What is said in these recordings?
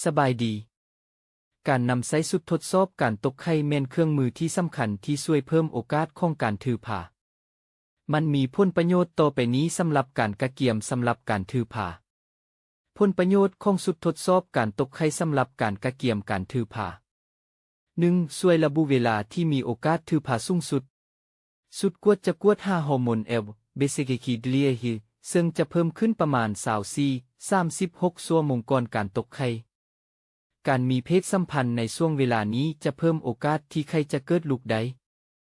สบายดี การนำใช้สุดทดสอบการตกไข่แม่นเครื่องมือที่สำคัญที่ช่วยเพิ่มโอกาสของการถือผ้ามันมีผลประโยชน์ต่อไปนี้สำหรับการกะเกียมสำหรับการถือผ้าผลประโยชน์ของสุดทดสอบการตกไข่สำหรับการกะเกียมการถือผ้า 1. ช่วยระบุเวลาที่มีโอกาสถือผ้าสูงสุด สุดกวดจะกวด5ฮอร์โมนเบสิกคิดเลียฮีซึ่งจะเพิ่มขึ้นประมาณ24-36ชั่วโมงก่อนการตกไข่ การมีเพศสัมพันธ์ในช่วงเวลานี้จะเพิ่มโอกาสที่ไข่จะเกิดลูกได้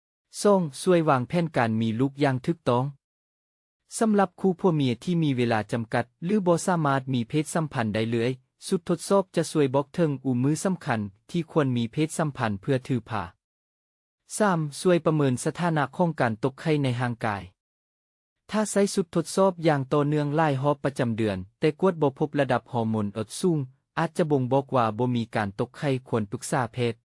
2. ช่วยวางแผนการมีลูกอย่างถูกต้องสำหรับคู่ผัวเมียที่มีเวลาจำกัดหรือบ่สามารถมีเพศสัมพันธ์ได้เลยสุดทดสอบจะช่วยบอกถึงมือสำคัญที่ควรมีเพศสัมพันธ์เพื่อถือผ้า 3. ช่วยประเมินสถานะของการตกไข่ในร่างกาย ถ้าใช้สุดทดสอบอย่างต่อเนื่องหลายรอบประจำเดือนแต่กวดบ่พบระดับฮอร์โมนสูงอาจจะบ่งบอกว่าบ่มีการตกไข่ควรปรึกษาแพทย์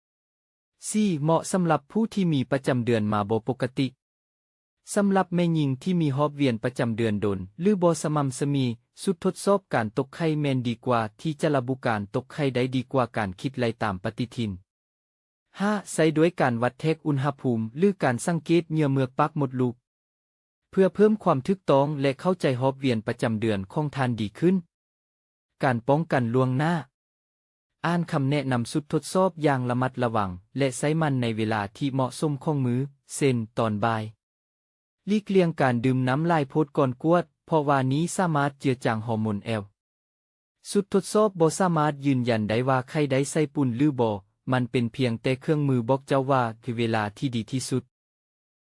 4. เหมาะสำหรับผู้ที่มีประจำเดือนมาบ่ปกติสำหรับแม่หญิงที่มีรอบเวียนประจำเดือนดนหรือบ่สม่ำเสมอสุดทดสอบการตกไข่แม่นดีกว่าที่จะระบุการตกไข่ได้ดีกว่าการคิดไล่ตามปฏิทิน 5. ใช้ด้วยการวัดเทคอุณหภูมิหรือการสังเกตเหงื่อเมือกปากมดลูกเพื่อเพิ่มความถูกต้องและเข้าใจรอบเวียนประจำเดือนของท่านดีขึ้น การป้องกันล่วงหน้า อ่านคำแนะนำสุดทดสอบอย่างระมัดระวังและใช้มันในเวลาที่เหมาะสมของมื้อเช่นตอนบ่ายหลีกเลี่ยงการดื่มน้ำลายโพดก่อนกวดเพราะว่านี้สามารถเจือจางฮอร์โมนสุดทดสอบบ่สามารถยืนยันได้ว่าใครได้ใส่ปุ่นหรือบ่มันเป็นเพียงแต่เครื่องมือบอกเจ้าว่าคือเวลาที่ดีที่สุด